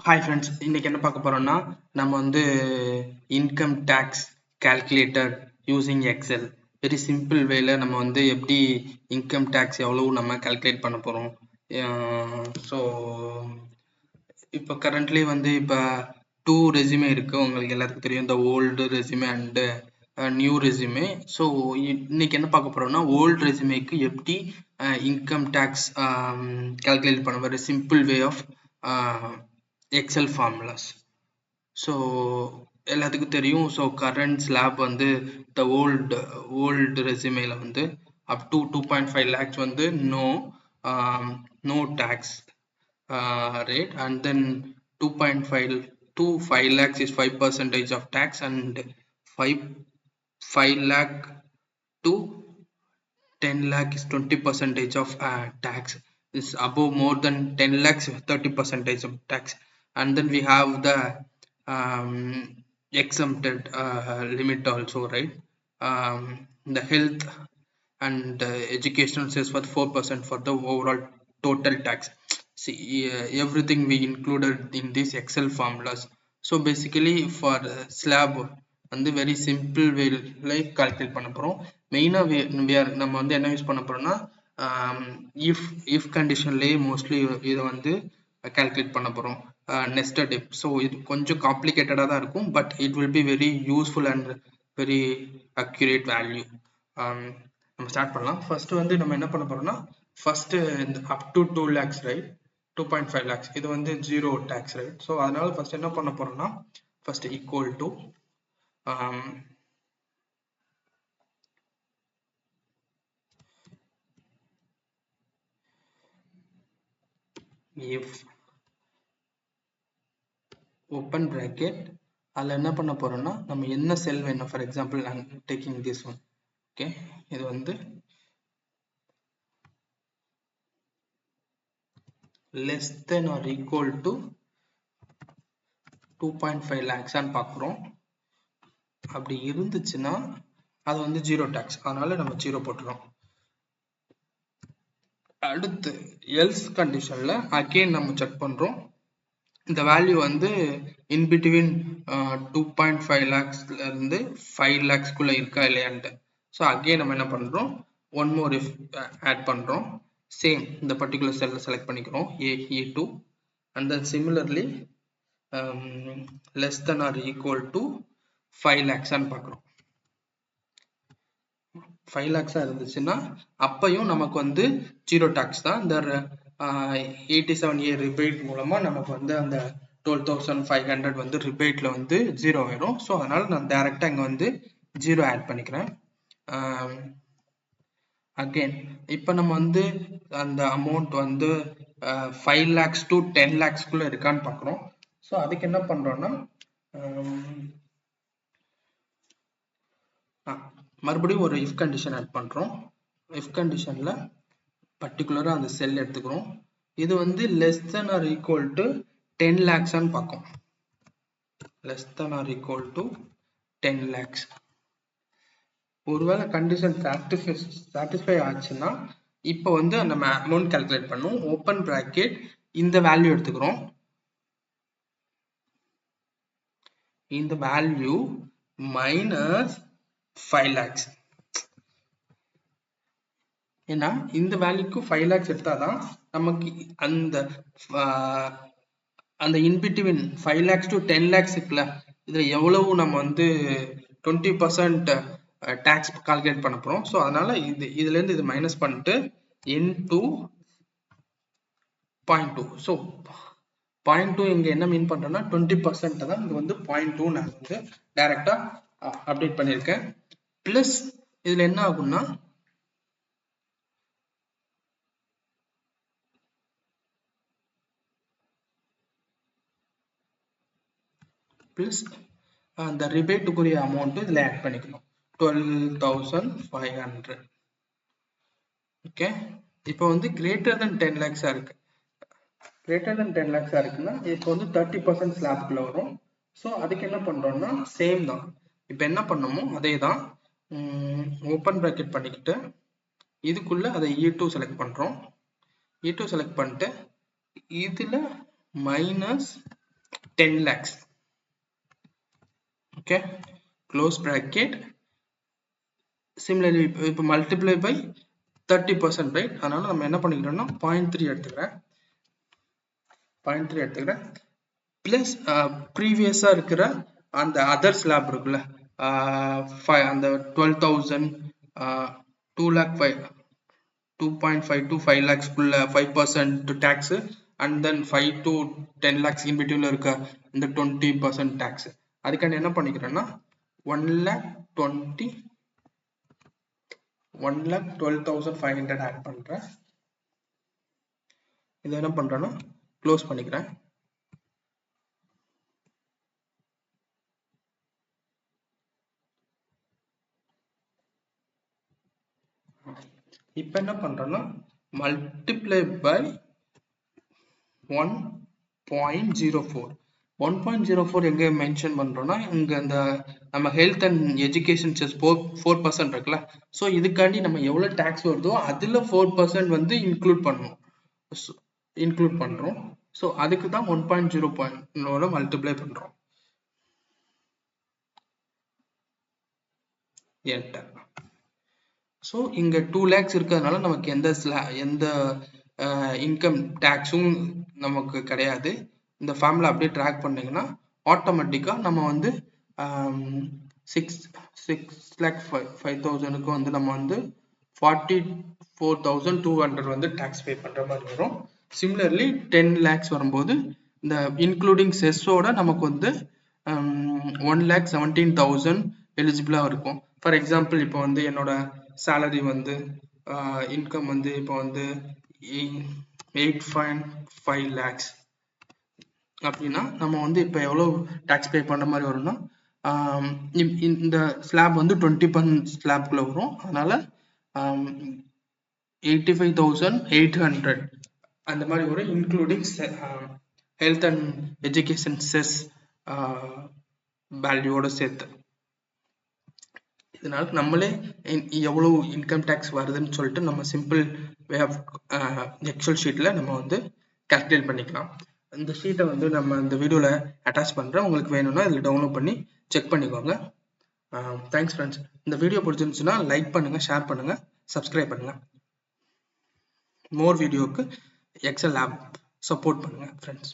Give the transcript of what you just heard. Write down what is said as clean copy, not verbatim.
Hi friends, இன்னைக்கு என்ன பார்க்க போறோம்னா நம்ம வந்து income tax calculator using Excel very simple வேல நம்ம வந்து எப்படி இன்கம் டேக்ஸ் எவ்வளவு நம்ம கால்குலேட் பண்ண போறோம். ஸோ இப்போ கரண்ட்லி வந்து இப்போ 2 ரெஸ்யூமே இருக்கு, உங்களுக்கு எல்லாத்துக்கும் தெரியும், இந்த old resume and new resume. So இன்னைக்கு என்ன பார்க்க போறோம்னா ஓல்டு ரெஸ்யூமேக்கு எப்படி இன்கம் டேக்ஸ் கால்குலேட் பண்ண very simple way of Excel formulas. So எல்லாத்துக்கும் தெரியும். ஸோ கரண்ட் ஸ்லாப் வந்து த ஓல்டு ரெஸ்யூமேல வந்து அப் டு 2.5 lakhs வந்து no tax rate, and then 2.5 to 5 lakhs is 5% of tax, and 5 lakh to 10 lakh is 20% of tax. Is above more than 10 lakhs 30% of tax. And then we have the exempted limit also, right? The health and educational says for 4% for the overall total tax. See, everything we included in these Excel formulas. So basically for slab வந்து very simple வேல calculate பண்ண போறோம். மெயினா நம்ம வந்து என்ன use பண்ண போறோம்னா இஃப் கண்டிஷன்லயே மோஸ்ட்லி இதை வந்து கால்குலேட் பண்ண போறோம். Nested if. ஸோ இது கொஞ்சம் காம்ப்ளிகேட்டடா தான் இருக்கும், but it will be very useful and very accurate value. நம்ம ஸ்டார்ட் பண்ணலாம். ஃபர்ஸ்ட் வந்து நம்ம என்ன பண்ண போறோம்னா first up to 2 lakhs, right? 2.5 lakhs இது வந்து ஜீரோ டேக்ஸ், ரைட்? ஸோ அதனால ஃபர்ஸ்ட் என்ன பண்ண போறோம்னா first equal to if open bracket அதில் என்ன பண்ண போறோம்னா நம்ம என்ன செல் வேணும், ஃபார் எக்ஸாம்பிள் நான் டேக்கிங் திஸ் ஒன். ஓகே, இது வந்து less than or equal to 2.5 lakhs ஆன்னு பார்க்குறோம். அப்படி இருந்துச்சுன்னா அது வந்து ஜீரோ டேக்ஸ், அதனால நம்ம ஜீரோ போட்டுறோம். அடுத்து எல்ஸ் கண்டிஷன்ல அகைன் நம்ம செக் பண்றோம் இந்த வேல்யூ வந்து இன் பிட்வீன் 2.5 lakhsல இருந்து 5 lakhsக்குள்ள இருக்கா இல்லையான்ட்டு. ஸோ அகைன் நம்ம என்ன பண்றோம், ஒன் மோர் இஃப் ஆட் பண்றோம். சேம் இந்த பர்டிகுலர் செல்ல செலக்ட் பண்ணிக்கிறோம் A2, and then similarly less than or equal to 5 lakhs ஆன்னு பார்க்குறோம். 5 lakhs இருந்துச்சுன்னா அப்பையும் நமக்கு வந்து ஜீரோ டாக்ஸ் தான். இந்த 87A ரிபேட் மூலமா நமக்கு வந்து அந்த 12,500 வந்து ரிபேட்ல வந்து ஜீரோ ஆயிடும். ஸோ அதனால நான் டைரக்டா இங்க வந்து ஜீரோ ஆட் பண்ணிக்கிறேன். அகைன் இப்போ நம்ம வந்து அந்த அமௌண்ட் வந்து 5 lakhs to 10 lakhsக்குள்ள இருக்கான்னு பார்க்குறோம். ஸோ அதுக்கு என்ன பண்றோம்னா மறுபடியும் ஒரு இஃப் கண்டிஷன் ஆட் பண்றோம். இஃப் கண்டிஷன்ல பர்டிகுலரா அந்த செல் எடுத்துக்கிறோம். இது வந்து less than or equal to 10 lakhs ஆன்னு பார்க்கும். Less than or equal to 10 lakhs. ஒருவேளை கண்டிஷன் சாட்டிஸ்ஃபை ஆச்சுன்னா இப்போ வந்து நம்ம அமௌண்ட் கால்குலேட் பண்ணும். ஓப்பன் பிராக்கெட் இந்த வேல்யூ எடுத்துக்கிறோம். இந்த வேல்யூ மைனஸ் 5 lakhs. ஏன்னா இந்த வேல்யூக்கு 5 lakhs எடுத்தாதான் நமக்கு அந்த இன்பிட்வீன் 5 lakhs to 10 lakhs இருக்குல்ல, இதுல எவ்வளவு நம்ம வந்து 20% டேக்ஸ் கால்குலேட் பண்ண போறோம். ஸோ அதனால இதுல இருந்து இது மைனஸ் பண்ணிட்டு into 0.2. ஸோ 0.2 இங்க என்ன மீன் பண்றோம்னா 20% தான். இது வந்து 0.2 நான் வந்து டைரக்டா அப்டேட் பண்ணியிருக்கேன். பிளஸ் இதுல என்ன ஆகும்னா பிளஸ் அந்த ரிபேட்டுக்குரிய அமௌண்ட் இதுல ஆட் பண்ணிக்கணும் 12,500. ஓகே, இப்போ வந்து கிரேட்டர் தென் 10 lakhs இருக்கு. கிரேட்டர் தென் 10 lakhs இருக்குன்னா இப்போ வந்து 30% ஸ்லாப்குள்ள வரும். ஸோ அதுக்கு என்ன பண்றோம்னா சேம் தான். இப்போ என்ன பண்ணணுமோ அதே தான். ஓப்பன் பிராக்கெட் பண்ணிக்கிட்டு இதுக்குள்ள அதை E2 செலக்ட் பண்றோம். E2 செலக்ட் பண்ணிட்டு இதுல minus 10 lakhs. Okay, close bracket. Similarly இப்போ multiply by 30%, right? அதனால நம்ம என்ன பண்ணிக்கிறோம்னா 0.3 எடுத்துக்கிறேன், 0.3 எடுத்துக்கிறேன் பிளஸ் ப்ரீவியஸா இருக்கிற அந்த அதர் ஸ்லாப் இருக்குல்ல, அந்த 12,000 2 lakh 2.5 to 5 lakhs குள்ள 5% tax, and then 5 to 10 lakhs in between இருக்க இந்த 20% tax. அதுக்கான என்ன பண்ணிக்கிறேன்னா 1,12,500 ஆட் பண்றேன். இதை என்ன பண்றேன்னா க்ளோஸ் பண்ணிக்கிறேன். இப்போ என்ன பண்றோம்னா மல்டிப்ளை பை 1.04. 1.04 எங்க மென்ஷன் பண்றோம்னா இங்க இந்த நம்ம ஹெல்த் அண்ட் எஜுகேஷன் செஸ் 4% இருக்குல்ல, ஸோ இதுக்காண்டி நம்ம எவ்வளவு டாக்ஸ் வருதோ அதுல 4% வந்து இன்க்ளூட் பண்றோம். ஸோ அதுக்கு தான் 1.0 மல்டிப்ளை பண்றோம். என்டர். ஸோ இங்க 2 lakhs இருக்கிறதுனால நமக்கு எந்த இன்கம் டேக்ஸும் நமக்கு கிடையாது. இந்த ஃபார்முலா அப்படியே ட்ராக் பண்ணீங்கன்னா ஆட்டோமேட்டிக்கா நம்ம வந்து 6,05,000க்கு வந்து நம்ம வந்து 44,200 வந்து டாக்ஸ் பே பண்ற மாதிரி வரும். சிமிலர்லி 10 lakhs வரும்போது இந்த இன்க்ளூடிங் செஸ்ஸோட நமக்கு வந்து 1,17,000 எலிஜிபிளா இருக்கும். ஃபார் எக்ஸாம்பிள் இப்போ வந்து என்னோட சேலரி வந்து இன்கம் வந்து இப்போ வந்து 8.5 lakhs அப்படின்னா நம்ம வந்து இப்போ எவ்வளோ டாக்ஸ் பே பண்ணுற மாதிரி வரும்னா இந்த ஸ்லாப் வந்து 20% ஸ்லாப்குள்ள வரும். அதனால 85,800 அந்த மாதிரி வரும், including health and education cess வேல்யூவோட சேர்த்து. இதனால நம்மளே எவ்வளவு இன்கம் டேக்ஸ் வருதுன்னு சொல்லிட்டு நம்ம சிம்பிள் வே ஆஃப் எக்ஸல் ஷீட்ல நம்ம வந்து கால்குலேட் பண்ணிக்கலாம். இந்த ஷீட்டை வந்து நம்ம இந்த வீடியோல அட்டாச் பண்றேன், உங்களுக்கு வேணும்னா இதில் டவுன்லோட் பண்ணி செக் பண்ணிக்கோங்க. Thanks friends. இந்த வீடியோ பிடிச்சிருந்துச்சுன்னா லைக் பண்ணுங்க, ஷேர் பண்ணுங்க, சப்ஸ்கிரைப் பண்ணுங்க. மோர் வீடியோக்கு எக்ஸல் ஆப் சப்போர்ட் பண்ணுங்க ஃப்ரெண்ட்ஸ்.